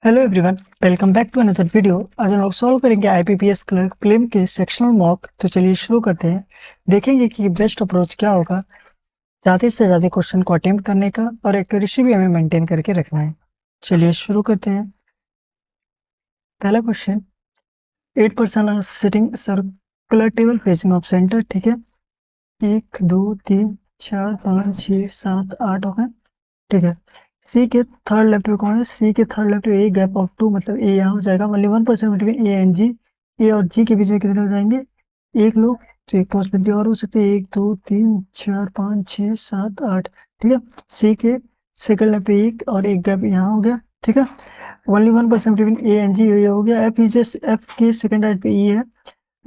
Hello everyone, welcome back to another video. आज हम लोग सॉल्व करेंगे आईपीपीएस क्लर्क प्रीलिम के सेक्शनल मॉक। तो चलिए शुरू करते हैं। देखेंगे कि बेस्ट अप्रोच क्या होगा ज़्यादा से ज़्यादा क्वेश्चन को अटेम्प्ट करने का और एक्यूरेसी भी हमें मेंटेन करके रखना है। चलिए शुरू करते हैं। पहला question, 8 person are sitting circular table facing of centre. ठीक है, 1 2 3 4 5 6 7 8 हो गए। ठीक है, सी के थर्ड लेफ्ट में कौन है? सी के थर्ड लेफ्ट में ए गैप ऑफ 2, मतलब ए यहाँ हो जाएगा। Only 1% between A and G. A और जी के बीच में कितने हो जाएंगे? एक लोग। तो एक पॉसिबिलिटी और हो सकती है, 1 2 3 4 5 6 7 8। ठीक है, सी के सेकंड लेफ्ट पे एक और एक गैप यहाँ हो गया। ठीक है, ओनली 1% बिटवीन ए एंड जी ये हो गया। एफ के सेकंड राइट पे ई है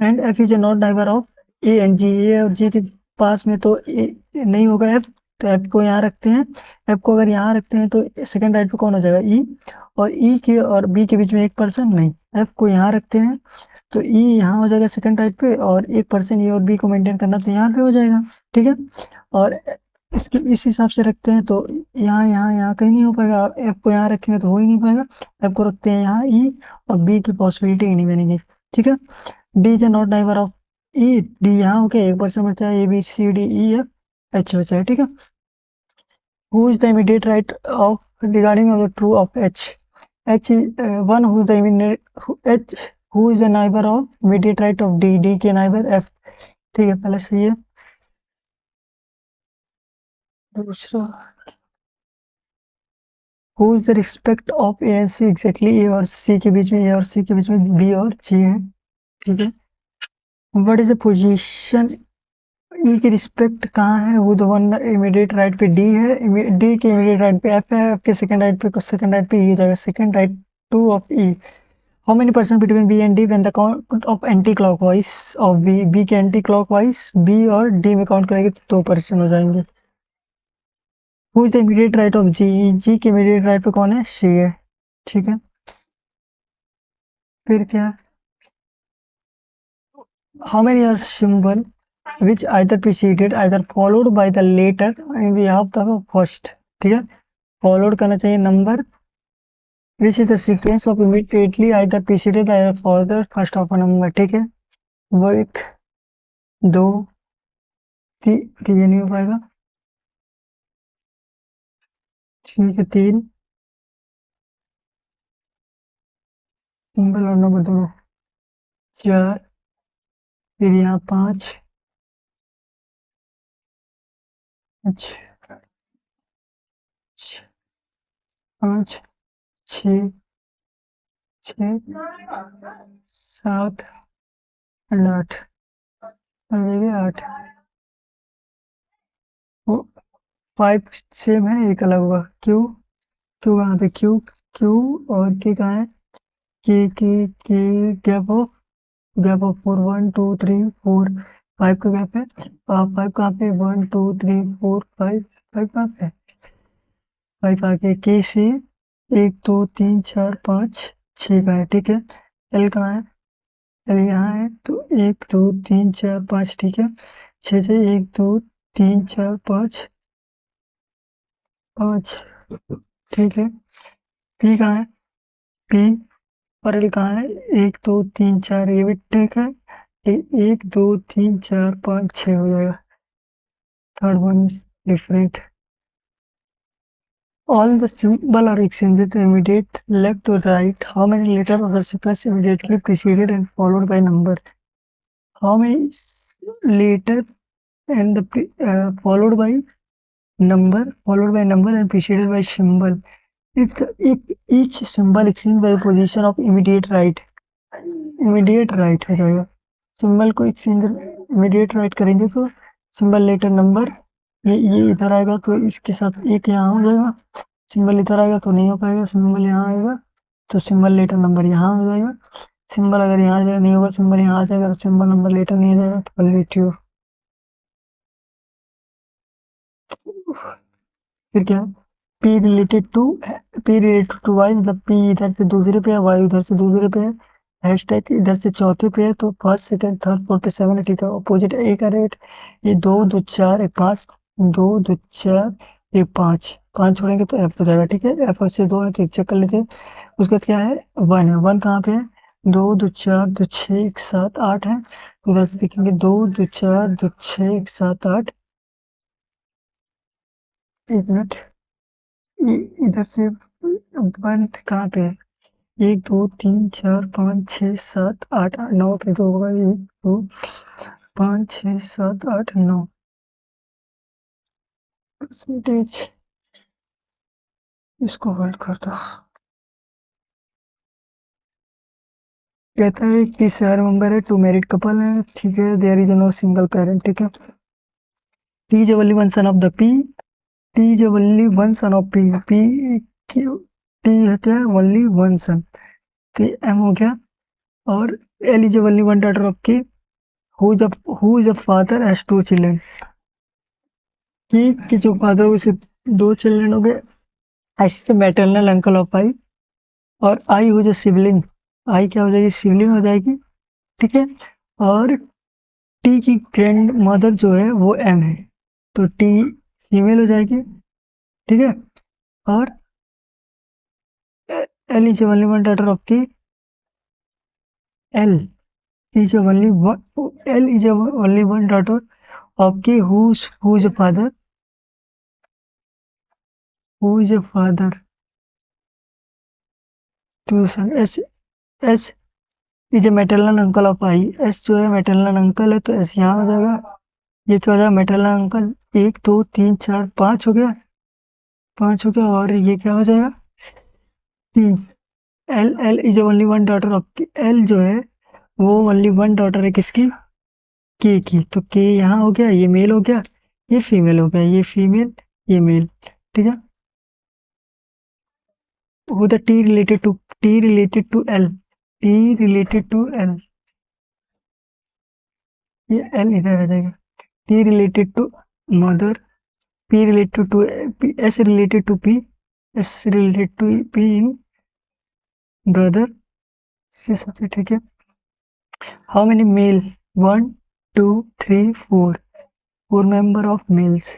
and F is A not neighbour of A and G. A और जी के पास में तो ए नहीं होगा एफ, तो एफ को यहाँ रखते हैं। एफ को अगर यहाँ रखते हैं तो सेकंड राइट पे कौन हो जाएगा? ई। और ई के और बी के बीच में एक पर्सन नहीं, एफ को यहाँ रखते हैं तो ई यहाँ हो जाएगा सेकंड राइट पे, और एक पर्सन ई और बी को मेंटेन करना तो यहाँ पे हो जाएगा। ठीक है, और इसके इस हिसाब से रखते हैं तो यहाँ यहाँ यहाँ कहीं नहीं हो पाएगा। एफ को यहाँ रखेंगे तो हो ही नहीं पाएगा। एफ को रखते हैं यहाँ ई, और बी की पॉसिबिलिटी ही नहीं बनेगी। ठीक है, D is not neighbour of E. D यहाँ हो गया, एक पर्सन बचा है, A B C D E F H बचा है। ठीक है, who is the immediate right of regarding of the true of h? H is one who is the immediate h, who is the neighbor of immediate right of d? D के neighbor f। ठीक है, पहले सही है। दूसरा, who is the respect of a and c? exactly a और c के बीच में, a और c के बीच में b और g है। ठीक है, what is the position ई की रिस्पेक्ट कहाँ है? वो द वन इमीडिएट राइट पे डी है, डी के इमीडिएट राइट पे एफ है, एफ के सेकंड राइट पे सेकंड राइट पे ई हो जाएगा, second right to of E. How many percent between B and D when the count of anticlockwise of B? B के anticlockwise B और D में count करेंगे तो 2% हो जाएंगे। Who is the immediate right of जी? जी के immediate right पे कौन है? सी है। ठीक है, फिर क्या? How many are symbol which either preceded either followed by the later in behalf of the first? ठीक है, followed करना चाहिए number which is the sequence of immediately either preceded either further first of a number। ठीक है, वो एक दो ये नहीं हो पाएगा। ठीक है, 3 सिंबल और नंबर दोनों, 4, फिर यहाँ 5 5 6 7 8 8। वो 5 सेम है, एक अलग हुआ। क्यू, क्यू कहाँ पे? क्यू, क्यू और के कहाँ है? के गैप ऑफ 4 1 2 3 4 5 का गैप है। 5 कहाँ पे? 1 2 3 4 5, 5 कहाँ पे? 5 आगे के से 1 2 3 4 5 6 का है। ठीक है, एल कहाँ है? एल यहाँ है, तो 1 2 3 4 5। ठीक है, 6 से 1 2 3 4 5 5। ठीक है, पी कहाँ है? पी और एल कहाँ है? 1 2 3 4, ये भी ठीक है। 1 2 3 4 5 6 हो जाएगा। Third one is different. All the symbol are exchanged immediate left to right. How many letters of the sequence immediately preceded and followed by number? How many letter and followed by number and preceded by symbol? If each symbol exchanged by position of immediate right हो जाएगा। Symbol को exchange immediate right करेंगे तो symbol letter number ये इधर आएगा, तो इसके साथ एक यहाँ हो जाएगा। सिंबल इधर आएगा तो नहीं हो पाएगा, सिंबल यहाँ आएगा तो सिंबल लेटर नंबर यहाँ हो जाएगा। सिंबल अगर यहाँ जाएगा नहीं होगा, सिंबल यहाँ आ जाएगा तो सिंबल नंबर लेटर नहीं आ जाएगा। पॉजिटिव। फिर क्या? पी रिलेटेड टू वाई, मतलब पी इधर से दूसरे पे है, वाई उधर से दूसरे पे है, हैशटैग इधर से चौथे पे है, तो फर्स्ट सेकंड थर्ड फोर्थ पे 7 है। ठीक है, अपोजिट ए का रेट ये 2 2 4 1 5 2 2 4 ये 5 5 छोड़ेंगे तो एफ हो जाएगा। ठीक है, एफ से 2 है तो एक चेक कर लेते हैं। उसके बाद क्या है, 1 है। 1 कहाँ पे है, 2 2 4 2 6 1 7 8 है। तो उधर से देखेंगे 2 2 4 2 6 1 7 8। एक मिनट, इधर से 1 कहाँ पे है, 1 2 3 4 5 6 7 8 9 पे तो होगा, 1 2 5 6 7 8 9 परसेंटेज। इसको होल्ड कर दो। कहता है कि शेयर मेंबर है, 2 मैरिड कपल है। ठीक है, there is no single parent. ठीक है, T is only one son of the P, T is only one son of P, P Q, T है क्या, ओनली वन सन, तो एम हो गया। और L is only one daughter of K, who is a father has 2 children, कि जो father उसे 2 children हो गए। ऐसे से मैटरनल अंकल ऑफ आई, और आई हो जो सिबलिंग, आई क्या हो जाएगी, सिबलिंग हो जाएगी। ठीक है, और टी की ग्रैंड मदर जो है वो एम है, तो टी फीमेल हो जाएगी। ठीक है, और L is only one daughter of T, L is only one, L is only one daughter of K, who is a father, who is a father two son, S, S is a maternal uncle of I, S जो है maternal uncle है तो S यहाँ हो जाएगा। ये क्या हो जाएगा, मैटरनल अंकल 1 2 3 4 5 हो गया, 5 हो गया। और ये क्या हो जाएगा, T, L is only one daughter of, L जो है वो ओनली वन डॉटर है किसकी, के की, तो के यहाँ हो गया, ये मेल हो गया, ये फीमेल हो गया, ये फीमेल, ये मेल। ठीक है, वो the T related to L, T related to L, ये एल इधर आ जाएगा। T related to mother, P related to P, S related to P, S related to P in brother, से सबसे। ठीक है, how many male, 1 2 3 4, 4 member of males.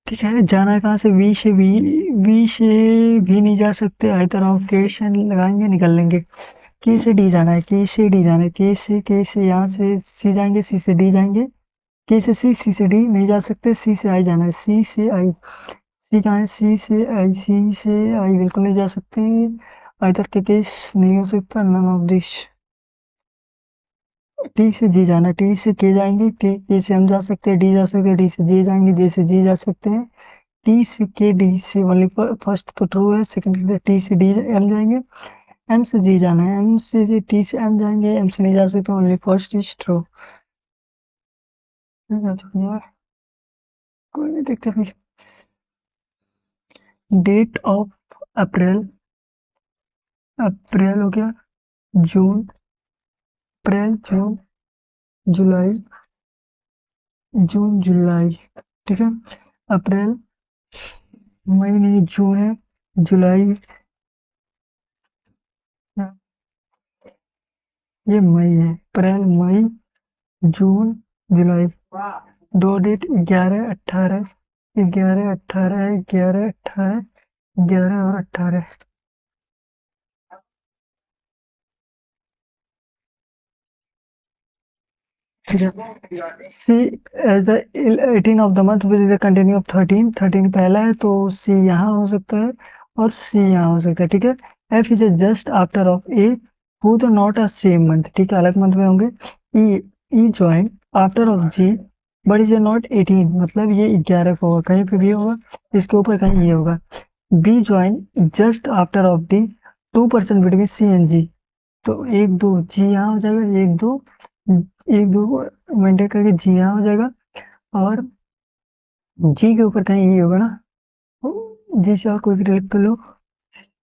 ठीक है, जाना है कहाँ से, वी से, वी से भी नहीं जा सकते, इधर ऑफ के से लगाएंगे निकल लेंगे। के से डी जाना है, के से डी जाना है, के से यहाँ से सी जाएंगे, सी से डी जाएंगे, के से सी, सी से डी नहीं जा सकते, सी से आई जाना है, सी से आई, सी कहाँ है, सी से आई, सी से आई बिल्कुल नहीं जा सकते, इधर के केस नहीं हो सकता, नन ऑफ दिस। टी से जी जाना है, टी से के जाएंगे, के से हम जा सकते हैं, डी जा सकते हैं, डी से जे जाएंगे, जे से जी जा सकते हैं, टी से के, डी से ओनली फर्स्ट तो ट्रू है, सेकंड टी से डी एम जाएंगे, एम से जी जाना है, एम से जी, टी से एम जाएंगे, एम से नहीं जा सकते, ओनली फर्स्ट इज ट्रू। कोई नहीं, देखते फिर। डेट ऑफ अप्रैल, अप्रैल हो गया, जून, अप्रैल जून जुलाई, जून जुलाई। ठीक है, अप्रैल, मई नहीं जून है, जुलाई, ये मई है, अप्रैल मई जून जुलाई। दो डेट 11 18, 11 18, 11 18, 11 और 18। ठीक है, C age the 18 of the month with the continue of 13, 13 पहला है तो सी यहाँ हो सकता है और सी यहाँ हो सकता है। ठीक है, F is just after of A, who तो नॉट अ सेम मंथ, ठीक है, अलग मंथ में होंगे। E, E join after of G, but is not 18, मतलब ये 11 को होगा, कहीं पे भी होगा, इसके ऊपर कहीं ये होगा। B join just after of D, 2% between C and G, तो 1 2 जी यहाँ हो जाएगा, 1 2, 1 2 को मेंटेन करके जी यहाँ हो जाएगा, और जी के ऊपर कहीं ये होगा ना, जी से और कोई भी रिलेट कर लो।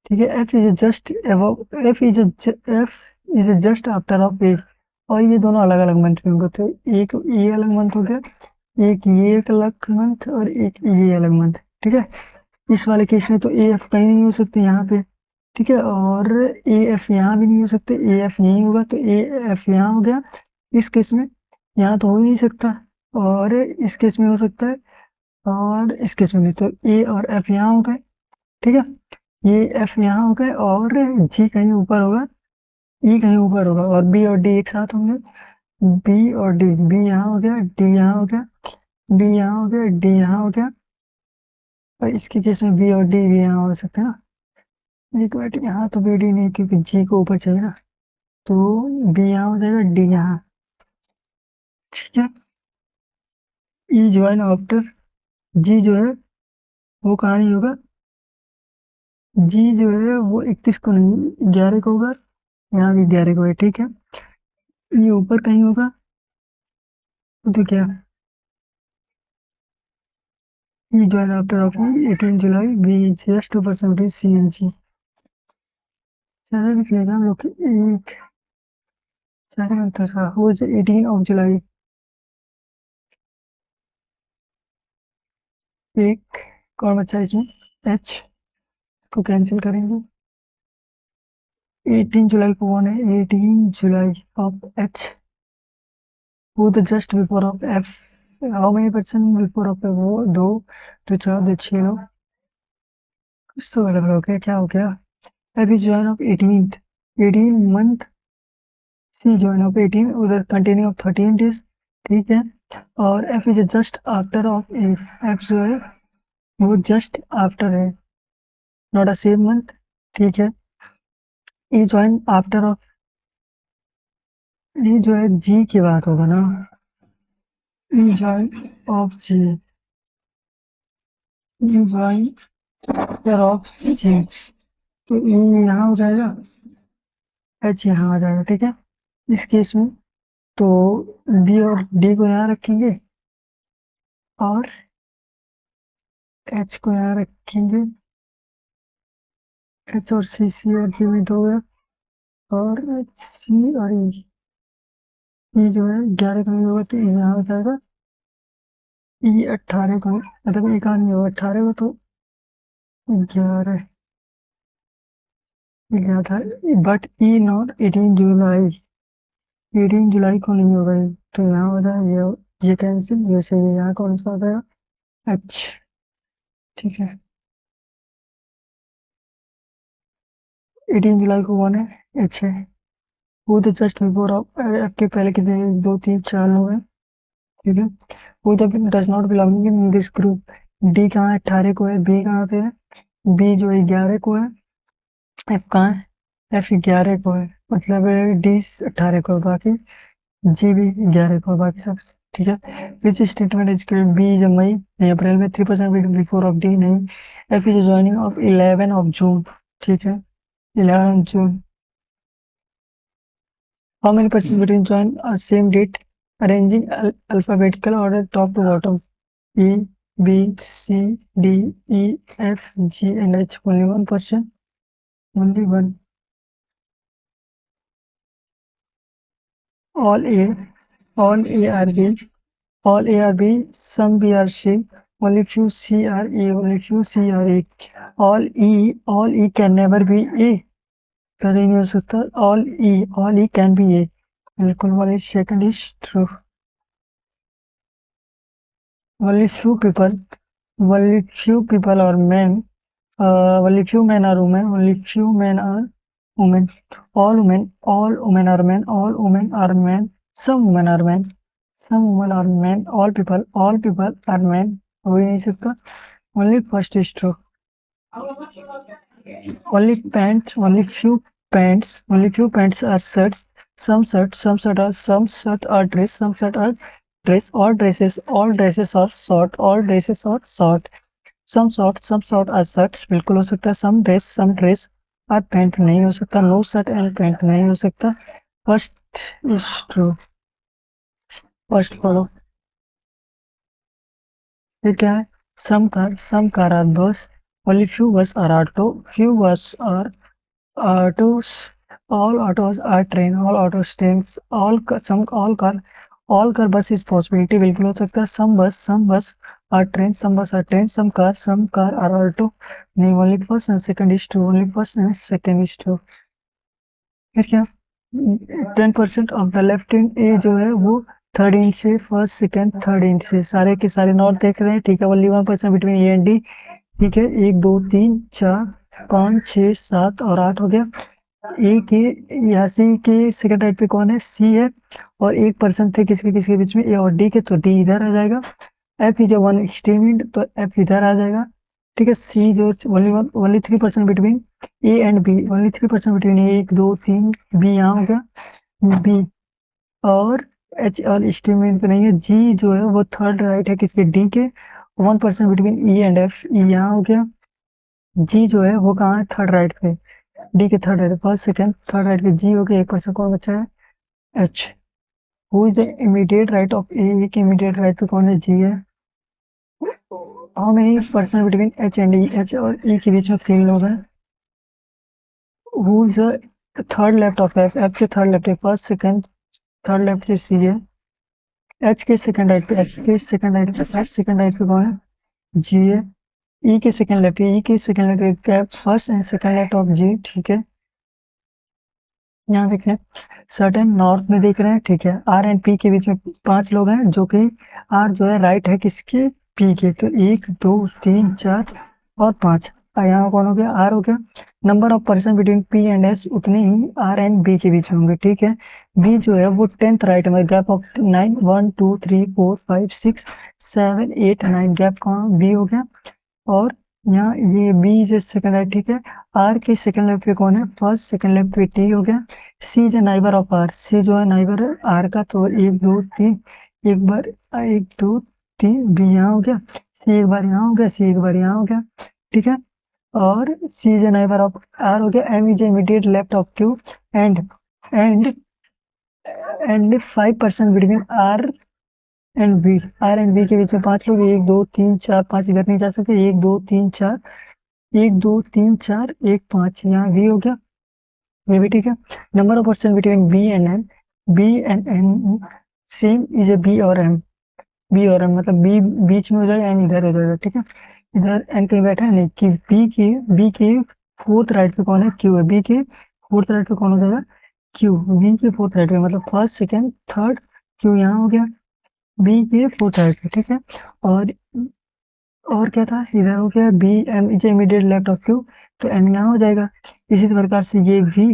ठीक है, F is just above, F is just after of A, और ये दोनों अलग अलग मंथ में होंगे, तो एक ये अलग मंथ हो गया, एक ये एक अलग मंथ, और एक ये अलग मंथ। ठीक है, इस वाले केस में तो ए एफ कहीं नहीं हो सकते यहाँ पे। ठीक है, और ए एफ यहाँ भी नहीं हो सकते, ए एफ यहीं होगा तो ए एफ यहाँ हो गया। इस केस में यहाँ तो हो ही नहीं सकता, और इस केस में हो सकता है, और इस केस में तो ए और एफ यहाँ हो गए, ठीक है, ये एफ यहाँ हो गए और जी कहीं ऊपर होगा, ई कहीं ऊपर होगा और बी और डी एक साथ होंगे, बी और डी, बी यहाँ हो गया, डी यहाँ हो गया, बी यहाँ हो गया, डी यहाँ हो गया, और इसके केस में बी और डी भी यहाँ हो सकते हैं ना, इक्वलिटी यहाँ तो बी डी नहीं क्योंकि जी को ऊपर चाहिए ना, तो बी यहाँ हो जाएगा, डी यहाँ, ठीक है। ई ज्वाइन आफ्टर जी जो है वो कहाँ नहीं होगा, जी जो है वो 31 को नहीं 11 को होगा, यहाँ भी 11 को है, ठीक है, ये ऊपर कहीं होगा, तो क्या E join after of 18 July B just percentage C and G, चलो लिखिएगा हम लोग एक सेकंड अंतर था वो 18 ऑफ जुलाई, एक कौन बचा इसमें, एच को कैंसिल करेंगे, 18 जुलाई को कौन है, 18 जुलाई ऑफ एच, वो तो just before of F, how many percent before of F, वो दो, तो चार, दो छः, लो कुछ तो गड़बड़ हो गया, क्या हो गया, F is join of 18th 18 month, C join of 18 उधर कंटिन्यू ऑफ 13 डेज, ठीक है, और F is just after of A, F जो है वो जस्ट आफ्टर है, नॉट अ सेम मंथ, ठीक है, ई ज्वाइन आफ्टर ऑफ, ये जो है जी की बात होगा ना, E join of G, E join of G, तो ई यहाँ हो जाएगा, एच यहाँ आ जाएगा, ठीक है, इस केस में तो बी और डी को यहाँ रखेंगे और एच को यहाँ रखेंगे, एच और सी और जी में दो है, और एच सी और ई जो है 11 का नहीं होगा तो ई यहाँ हो जाएगा, ई 18 को मतलब एक आदमी होगा 18 को, तो 11 लिखा था, बट ई नॉट 18 जुलाई, 18 जुलाई को नहीं होगा ये, तो यहाँ हो जाएगा ये कैंसिल, जैसे ये यहाँ कौन सा आ जाएगा, एच, ठीक है, 18 जुलाई को कौन है, एच है, वो तो जस्ट बिफोर ऑफ एफ के पहले कितने, दो तीन चार लोग हैं, ठीक है, वो तो does not belonging in this group, D कहाँ है, 18 को है, बी कहाँ पे है, बी जो है 11 को है, एफ कहाँ है, एफ 11 को है, मतलब डी 18 को है, बाकी जी भी 11 को है, बाकी सब, ठीक है, विच स्टेटमेंट इज बी जब मई नहीं अप्रैल में 3% बिफोर ऑफ डी नहीं, F is joining of 11 of June, ठीक है, 11 जून, how many person between join a same date, arranging alphabetical order top to bottom, E, B, C, D, E, F, G and H, only one person, only one, all A, all A are B, all A are B, some B are C, only few C are E, only few C are E, all E can never be A, कभी नहीं हो सकता, all E can be A, बिल्कुल वाली second is true, only few people, only few people are men, only few men are women, only few men are women, all women are men, all women are men, some women are men, some women are men, all people are men, हो ही नहीं सकता, only first is true, only few pants are shirts, some shirt are dress, some shirt are dress, all dresses are short, all dresses are short, some short are shirts, बिल्कुल हो सकता है, some dress और pant नहीं हो सकता, no shirt and pant नहीं हो सकता, first is true, first follow, ये क्या है, some car are bus, only few bus are auto, few bus are autos, all autos are train, all autos trains, all car bus is possibility, बिल्कुल हो सकता है, some bus are train, some car are auto, नहीं, only first and second is true, only first and second is true, फिर क्या, 10% of the left hand ए जो है वो थर्ड इंच से फर्स्ट सेकंड थर्ड इंच से सारे के सारे नॉट देख रहे हैं, ठीक है। Only 1% between A and D, ठीक है। 1 2 3 4 5 6 7 और 8 हो गया। ए के या सी के सेकंड राइट पे कौन है, सी है। और 1% थे किसके किसके बीच में, ए और डी के, तो डी इधर आ जाएगा। एफ इज वन एक्सट्रीम, तो एफ इधर आ जाएगा, ठीक है। सी जो only 3% between A and B, only 3% between A, 1 2 3, B यहाँ हो गया बी। और एच और एक्सट्रीम पे नहीं है। जी जो है वो थर्ड राइट है किसके, डी के। 1% between E and F, E यहाँ हो गया। जी जो है वो कहाँ है, थर्ड राइट पे, डी के third right, first second third right पे जी हो गया। 1% कौन बचा है, H. Who is the immediate right of A के इमीडिएट राइट पे कौन है, जी है। How many person between H and E, H और ई के बीच में 3 लोग हैं। Who is the third left of F, F के थर्ड लेफ्ट है, फर्स्ट सेकंड थर्ड लेफ्ट से सी है। एच के सेकंड राइट पे, एच के सेकंड राइट पे, एच सेकंड राइट पे कौन है, जी है। ई के सेकंड लेफ्ट, ई के सेकंड लेफ्ट पे cap, first and second left of G, ठीक है। यहाँ देख रहे हैं सर्टेन नॉर्थ में देख रहे हैं, ठीक है। आर एंड पी के बीच में 5 लोग हैं, जो कि आर जो है राइट है किसके, पी के। तो 1 2 3 4 और 5, यहाँ कौन हो गया, आर हो गया। Number of person between P and S उतने ही आर एंड बी के बीच में होंगे, ठीक है। बी जो है वो 10th राइट में, गैप ऑफ 9 1 2 3 4 5 6 7 8 9, गैप कौन, बी हो गया। और यहाँ ये बी इज सेकंड राइट, ठीक है। आर के सेकंड लेफ्ट पे कौन है, फर्स्ट सेकंड लेफ्ट पे टी हो गया। सी इज नाइबर ऑफ आर, सी जो है नाइबर है आर का, तो 1 2 3, एक बार 1 2 3, बी यहाँ हो गया। सी एक बार यहाँ हो गया, सी एक बार यहाँ हो गया, ठीक है। और C is neighbour of R हो गया। M is immediate left of Q and and and 5% between R and B, R and B के बीच में 5 लोग, 1 2 3 4 5, इधर नहीं जा सकते, 1 2 3 4, 1 2 3 4 1 5, यहाँ वी हो गया, ये भी ठीक है। Number of person between B and N, B and N same is A B और एम, बी और एम मतलब बी बीच में हो जाएगा, एन इधर हो जाएगा, ठीक है। इधर एन कहीं बैठा है नहीं, कि बी के फोर्थ राइट पे कौन है, क्यू है। बी के फोर्थ राइट पे कौन हो जाएगा, क्यू। बी के फोर्थ राइट पे मतलब फर्स्ट सेकेंड थर्ड, क्यू यहाँ हो गया बी के फोर्थ राइट पे, ठीक है। और क्या था, इधर हो गया B M is immediate left of Q, तो एम यहाँ हो जाएगा। इसी प्रकार से ये वी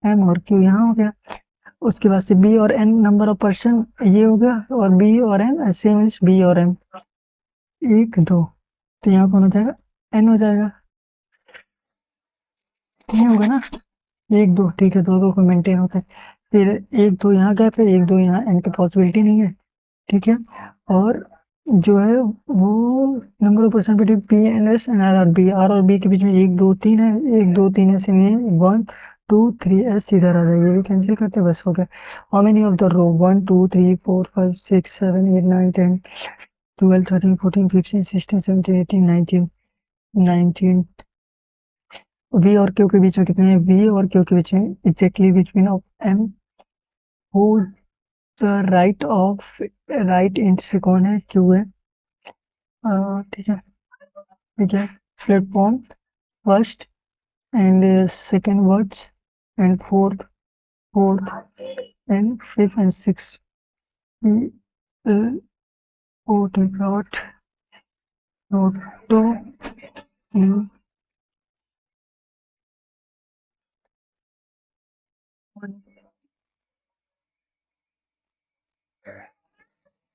एम और क्यू यहाँ हो गया। उसके बाद से बी और एन नंबर ऑफ पर्सन ये हो गया, और बी और एन सेम इज बी और एम, 1 2, तो यहाँ कौन हो जाएगा, एन हो जाएगा, ये होगा ना, 1 2, ठीक है। दो दो को मेंटेन होता है। फिर 1 2 यहाँ गैप है, 1 2 यहाँ, एन की पॉसिबिलिटी नहीं है, ठीक है। और जो है वो number of person between P and S and R और बी के बीच में 1 2 3 है, 1 2 3 ऐसे नहीं है, 1 2 3 एस इधर आ जाएगी, ये कैंसिल करते हैं, बस हो गया। How many of the row, 1 2 3 4 5 6 7 8 9 10 12 13 14 15 16 17 18 19 19, we और क्यू के बीच में कितने हैं, वी और क्यू के बीच में exactly between of M, who the right of right end से कौन है, क्यू है, ठीक है, ठीक है। Platform first and second words and fourth and fifth and six, oh take out note two,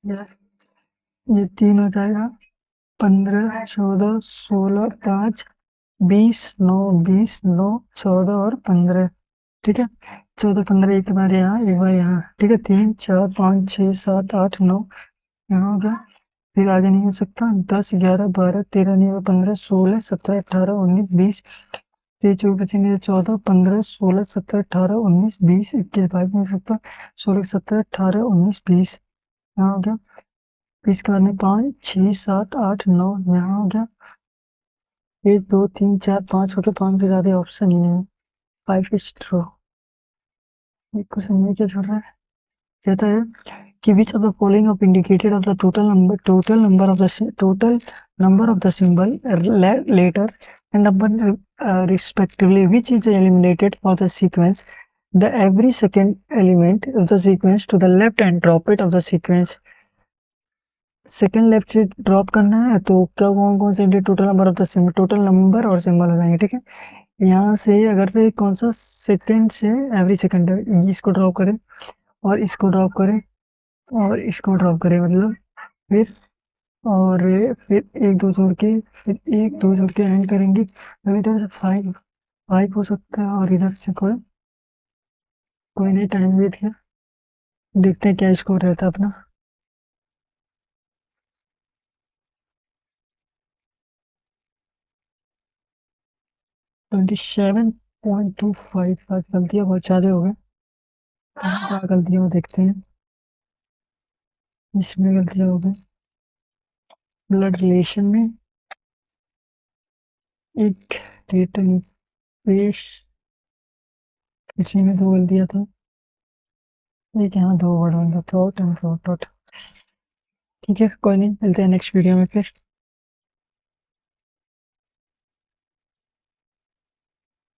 ये 3 हो जाएगा, 15 14 16 5 20 9 20 9 14 और 15, ठीक है। 14 15 एक बार यहाँ एक बार यहाँ, ठीक है। 3 4 5 6 7 8 9 यहाँ हो गया। फिर आगे नहीं हो सकता, 10 11 12 13 नहीं होगा, 15 16 17 18 19 20, 23 24 25 14 15 16 17 18 19 20 21 22 नहीं हो सकता, 16 17 18 19 20 यहाँ हो गया। फिर इसके बाद में 5 6 7 8 9 यहाँ हो गया। 1 2 3 4 5 हो गया, 5 से ज्यादा ऑप्शन ही नहीं है, 5 इज ट्रू। एक क्वेश्चन में क्या छोड़ रहा है, कहता है कि which of the following of indicated of the total number of the symbol letter and number respectively, which is eliminated for the sequence the every second element of the sequence to the left and drop it of the sequence. Second left से drop करना है तो क्या कौन कौन से total number of the symbol, total number और symbol हो जाएंगे, ठीक है। यहाँ से अगर से कौन सा सेकंड से एवरी सेकंड इसको ड्रॉप करें और इसको ड्रॉप करें और इसको ड्रॉप करें, मतलब फिर और फिर एक दो जोड़ के, फिर एक दो जोड़ के एंड करेंगे, अब इधर से फाइव फाइव हो सकता है और इधर से कोई कोई नहीं, टाइम वेट किया, देखते हैं क्या स्कोर रहता है अपना। 27.25 आज गलतियाँ बहुत ज़्यादा हो गई, क्या गलतियाँ वो देखते हैं। इसमें गलतियाँ हो गई, ब्लड रिलेशन में एक रिटर्न पेश, इसी में दो गलतियाँ था, एक यहाँ दो वर्ड बन था, थ्रोट एंड थ्रोट। ठीक है, कोई नहीं, मिलते हैं नेक्स्ट वीडियो में फिर।